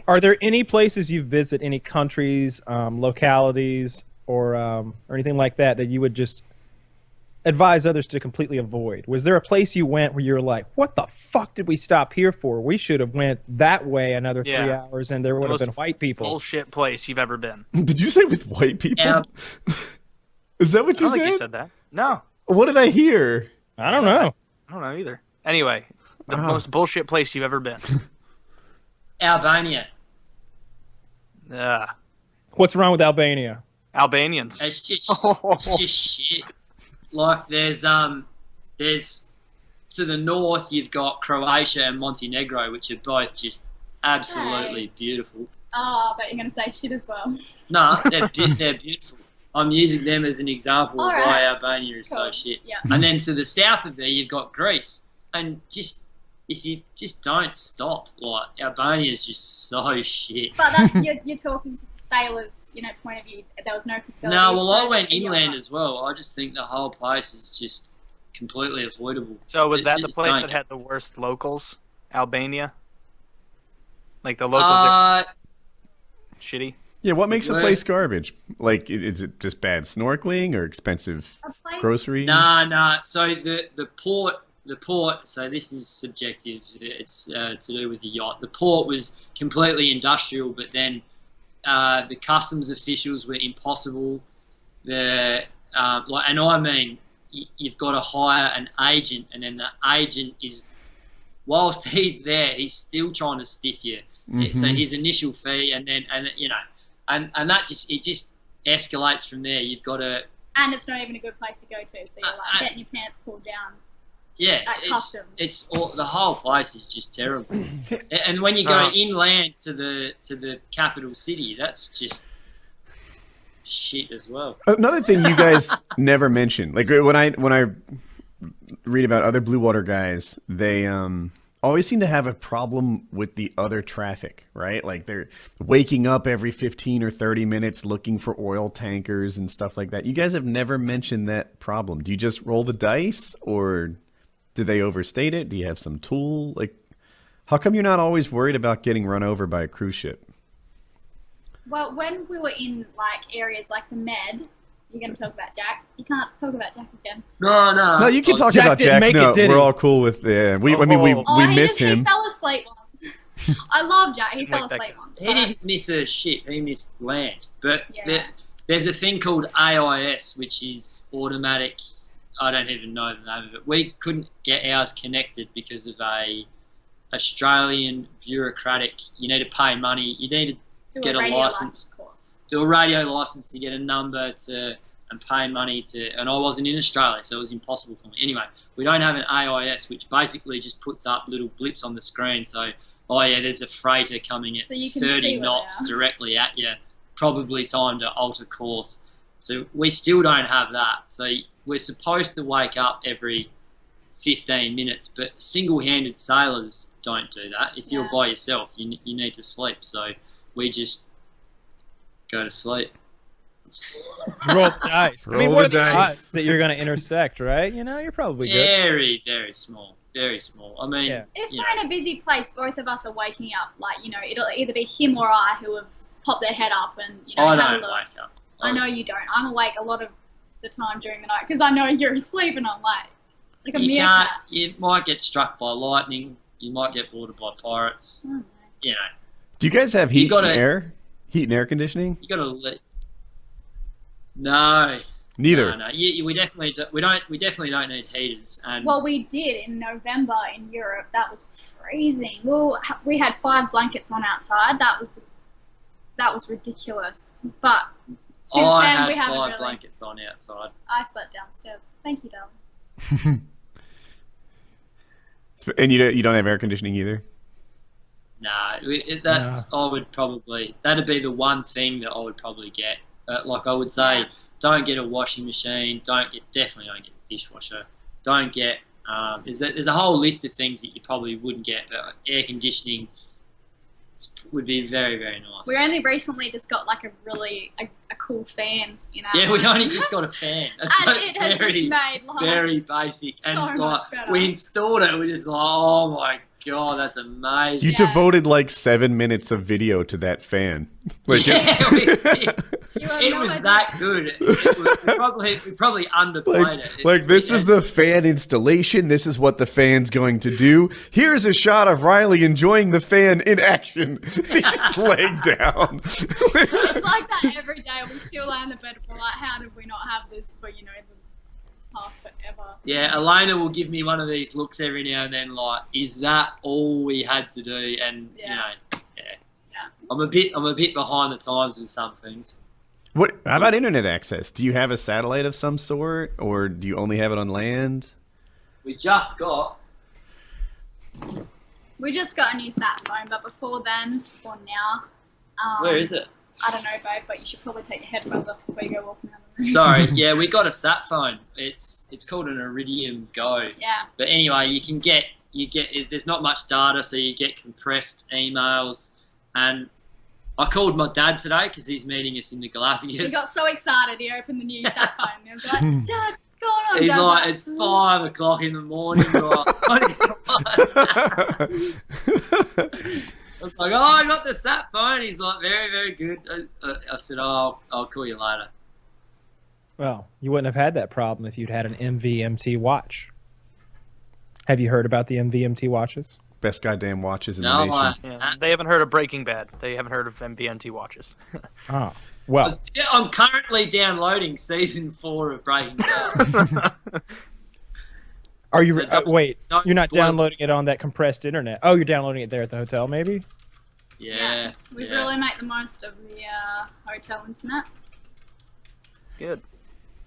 Are there any places you visit, any countries, localities, or anything like that that you would just advise others to completely avoid? Was there a place you went where you were like, "What the fuck did we stop here for? We should have went that way another 3 hours, and there would have been white people." Bullshit place you've ever been. Did you say with white people? Is that what you I don't said? think you said that. No. What did I hear? I don't know. I don't know either. Anyway, the most bullshit place you've ever been. Albania. What's wrong with Albania? Albanians. It's just shit. Like there's to the north you've got Croatia and Montenegro, which are both just absolutely beautiful. Oh, but you're gonna say shit as well. No, they're beautiful. I'm using them as an example of why Albania is so shit. Yeah. And then to the south of there you've got Greece, and just if you just don't stop, like Albania is just so shit. But that's you're talking from the sailors, point of view. There was no facilities. No, well, I went inland as well. I just think the whole place is just completely avoidable. So was that the place that had the worst locals? Albania? Like the locals are shitty? Yeah, what makes a place garbage? Like, is it just bad snorkeling or expensive groceries? No. So the port. So this is subjective. It's to do with the yacht. The port was completely industrial, but then the customs officials were impossible. And I mean, you've got to hire an agent, and then the agent is, whilst he's there, he's still trying to stiff you. So his initial fee, and that just escalates from there. You've got to, and it's not even a good place to go to. So you're like getting your pants pulled down. Yeah, it's all, the whole place is just terrible. And when you go inland to the capital city, that's just shit as well. Another thing you guys never mentioned, like when I read about other blue water guys, they always seem to have a problem with the other traffic, right? Like they're waking up every 15 or 30 minutes looking for oil tankers and stuff like that. You guys have never mentioned that problem. Do you just roll the dice, or do they overstate it? Do you have some tool? Like, how come you're not always worried about getting run over by a cruise ship? Well, when we were in areas like the Med, you're going to talk about Jack. You can't talk about Jack again. No, you can talk about Jack. No, we're all cool with we miss him. He fell asleep once. I love Jack. He fell asleep once. He didn't miss a ship. He missed land. But there's a thing called AIS, which is automatic. I don't even know the name of it. We couldn't get ours connected because of a Australian bureaucratic. You need to pay money. You need to get a license. Do a radio license to get a number and pay money to. And I wasn't in Australia, so it was impossible for me. Anyway, we don't have an AIS, which basically just puts up little blips on the screen. So, there's a freighter coming at 30 knots directly at you, probably time to alter course. So we still don't have that. So we're supposed to wake up every 15 minutes, but single-handed sailors don't do that. If you're by yourself, you need to sleep. So we just go to sleep. Roll the dice. What are the odds that you're going to intersect, right? You're probably good. Very, very small. Very small. I mean, if we're in a busy place, both of us are waking up. It'll either be him or I who have popped their head up and I don't wake up. I know you don't. I'm awake a lot of the time during the night because I know you're asleep and I'm like a meerkat. You might get struck by lightning. You might get boarded by pirates. Oh, Do you guys have heat and air conditioning? You got to No. Neither. No. We definitely don't need heaters. And well, we did in November in Europe. That was freezing. Well, we had 5 blankets on outside. That was ridiculous. But since then we haven't really. I had 5 blankets on outside. I slept downstairs. Thank you, darling. And you don't have air conditioning either? That'd be the one thing that I would probably get. Like I would say, don't get a washing machine. Definitely don't get a dishwasher. Don't get. There's a whole list of things that you probably wouldn't get. But air conditioning would be very, very nice. We only recently just got a cool fan. Yeah, we only just got a fan. And it has just made life very basic. so And much better. we installed it. We're just like, oh my god, that's amazing. You devoted like 7 minutes of video to that fan. Like, Yeah, we did. You have It no was idea. that good. We probably underplayed it. like this is the fan installation. This is what the fan's going to do. Here's a shot of Riley enjoying the fan in action. He's just laying down. It's like that every day. We still lay in the bed. We're like, how did we not have this for, the past forever? Yeah, Elena will give me one of these looks every now and then, like, is that all we had to do? And Yeah. I'm a bit behind the times with some things. What? How about internet access? Do you have a satellite of some sort, or do you only have it on land? We just got. We just got a new sat phone, but before now, Where is it? I don't know, babe, but you should probably take your headphones off before you go walking around the room. Sorry, yeah, we got a sat phone. It's called an Iridium Go. Yeah. But anyway, you get there's not much data, so you get compressed emails. And I called my dad today because he's meeting us in the Galapagos. He got so excited, he opened the new sat phone. He was like, Dad, what's going on? He's Dad's like, it's 5 o'clock in the morning. Like, what do you want? I was like, oh, I got the sat phone. He's like, very, very good. I said, oh, I'll call you later. Well, you wouldn't have had that problem if you'd had an MVMT watch. Have you heard about the MVMT watches? Best goddamn watches in the No, nation. Yeah, they haven't heard of Breaking Bad. They haven't heard of MBNT watches. Oh, well. I'm currently downloading season 4 of Breaking Bad. Are you? So Wait, no you're not spoilers. downloading it on that compressed internet. Oh, you're downloading it there at the hotel, maybe? Yeah. We really make the most of the hotel internet. Good.